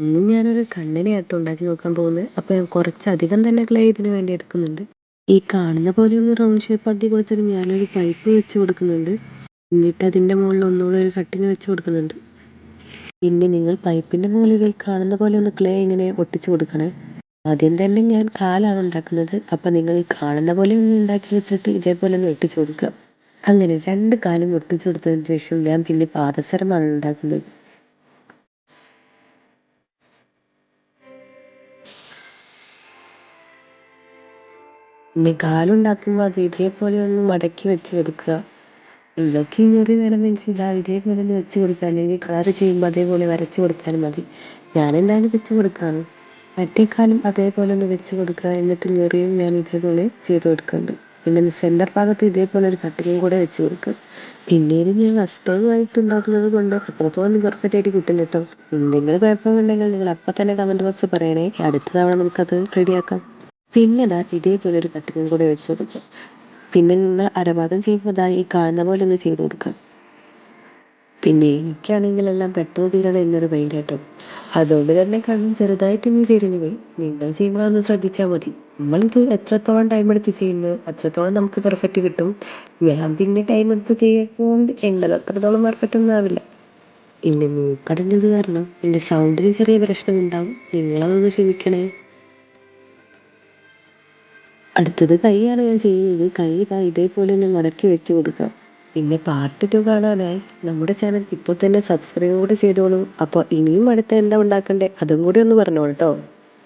ഇന്ന് ഞാനൊരു കണ്ണിനെയാട്ടോ ഉണ്ടാക്കി നോക്കാൻ പോകുന്നത്. അപ്പോൾ ഞാൻ കുറച്ചധികം തന്നെ ക്ലേ ഇതിന് വേണ്ടി എടുക്കുന്നുണ്ട്. ഈ കാണുന്ന പോലെ ഒന്ന് റൗണ്ട് ഷേപ്പ് ആക്കി കൊടുത്തിട്ട് ഞാനൊരു പൈപ്പ് വെച്ച് കൊടുക്കുന്നുണ്ട്. എന്നിട്ട് അതിൻ്റെ മുകളിൽ ഒന്നുകൂടെ ഒരു കട്ടിങ് വെച്ച് കൊടുക്കുന്നുണ്ട്. പിന്നെ നിങ്ങൾ പൈപ്പിൻ്റെ മുകളിൽ കാണുന്ന പോലെ ഒന്ന് ക്ലേ ഇങ്ങനെ ഒട്ടിച്ച് കൊടുക്കണേ. ആദ്യം തന്നെ ഞാൻ കാലാണ് ഉണ്ടാക്കുന്നത്. അപ്പം നിങ്ങൾ ഈ കാണുന്ന പോലെ ഒന്ന് ഉണ്ടാക്കി വെച്ചിട്ട് ഇതേപോലെ ഒന്ന് ഒട്ടിച്ച് കൊടുക്കുക. അങ്ങനെ 2 കാലും ഒട്ടിച്ച് കൊടുത്തതിന് ശേഷം ഞാൻ പിന്നെ പാദസരമാണ് ഉണ്ടാക്കുന്നത്. പിന്നെ കാലുണ്ടാക്കുമ്പോൾ അത് ഇതേപോലെ ഒന്ന് മടക്കി വെച്ച് കൊടുക്കുക. നിങ്ങൾക്ക് ഞൊറി വേണമെങ്കിൽ ഇതേപോലെ ഒന്ന് വെച്ച് കൊടുക്കുക, അല്ലെങ്കിൽ കളർ ചെയ്യുമ്പോൾ അതേപോലെ വരച്ച് കൊടുത്താലും മതി. ഞാനെന്തായാലും വെച്ച് കൊടുക്കുകയാണ്. മറ്റേ കാലും അതേപോലെ ഒന്ന് വെച്ച് കൊടുക്കുക. എന്നിട്ട് ഞൊറിയും ഞാൻ ഇതേപോലെ ചെയ്ത് കൊടുക്കുന്നുണ്ട്. പിന്നെ സെൻറ്റർ ഭാഗത്ത് ഇതേപോലെ ഒരു കട്ടിങ്ങും കൂടെ വെച്ച് കൊടുക്കുക. പിന്നീട് ഞാൻ ഫസ്റ്റ് ടൈം ആയിട്ട് ഉണ്ടാക്കുന്നത് കൊണ്ട് അത്രത്തോളം പെർഫെക്റ്റ് ആയിട്ട് കിട്ടില്ല കേട്ടോ. എന്തെങ്കിലും കുഴപ്പമുണ്ടെങ്കിൽ നിങ്ങൾ അപ്പം തന്നെ കമൻറ്റ് ബോക്സിൽ പറയണേ. അടുത്ത തവണ നമുക്കത് റെഡിയാക്കാം. പിന്നെ ഇതേപോലെ ഒരു കട്ടിങ്ങും കൂടെ വെച്ച് കൊടുക്കുക. പിന്നെ നിങ്ങൾ അരഭാഗം ചെയ്യുമ്പോൾ ഈ കാണുന്ന പോലെ ഒന്ന് ചെയ്ത് കൊടുക്കുക. പിന്നെ എനിക്കാണെങ്കിലെല്ലാം പെട്ടെന്ന് തീരണം എന്നൊരു മൈൻഡ് കേട്ടോ. അതുകൊണ്ട് തന്നെ കണ്ണ് ചെറുതായിട്ടൊന്ന് ചെരിഞ്ഞു പോയി. നിങ്ങൾ ചെയ്യുമ്പോൾ ഒന്ന് ശ്രദ്ധിച്ചാൽ മതി. നമ്മളിത് എത്രത്തോളം ടൈം എടുത്ത് ചെയ്യുന്നു അത്രത്തോളം നമുക്ക് പെർഫെക്റ്റ് കിട്ടും. ഞാൻ പിന്നെ ടൈം എടുത്ത് ചെയ്യുന്നതുകൊണ്ട് എൻ്റെത് അത്രത്തോളം പെർഫെക്റ്റ് ഒന്നും ആവില്ല. പിന്നെ മൂക്കടഞ്ഞത് കാരണം എൻ്റെ സൗണ്ടിന് ചെറിയ പ്രശ്നമുണ്ടാവും. നിങ്ങളതൊന്ന് ക്ഷമിക്കണേ. അടുത്തത് കൈയാണ് ഞാൻ ചെയ്യുന്നത്. കൈ ഇതേപോലെ ഒന്ന് മടക്കി വെച്ച് കൊടുക്കാം. പിന്നെ പാർട്ട് 2 കാണാനായി നമ്മുടെ ചാനൽ ഇപ്പോൾ തന്നെ സബ്സ്ക്രൈബ് കൂടെ ചെയ്തോളൂ. അപ്പോൾ ഇനിയും അടുത്ത എന്താ ഉണ്ടാക്കണ്ടേ അതും കൂടി ഒന്ന് പറഞ്ഞോളൂ കേട്ടോ.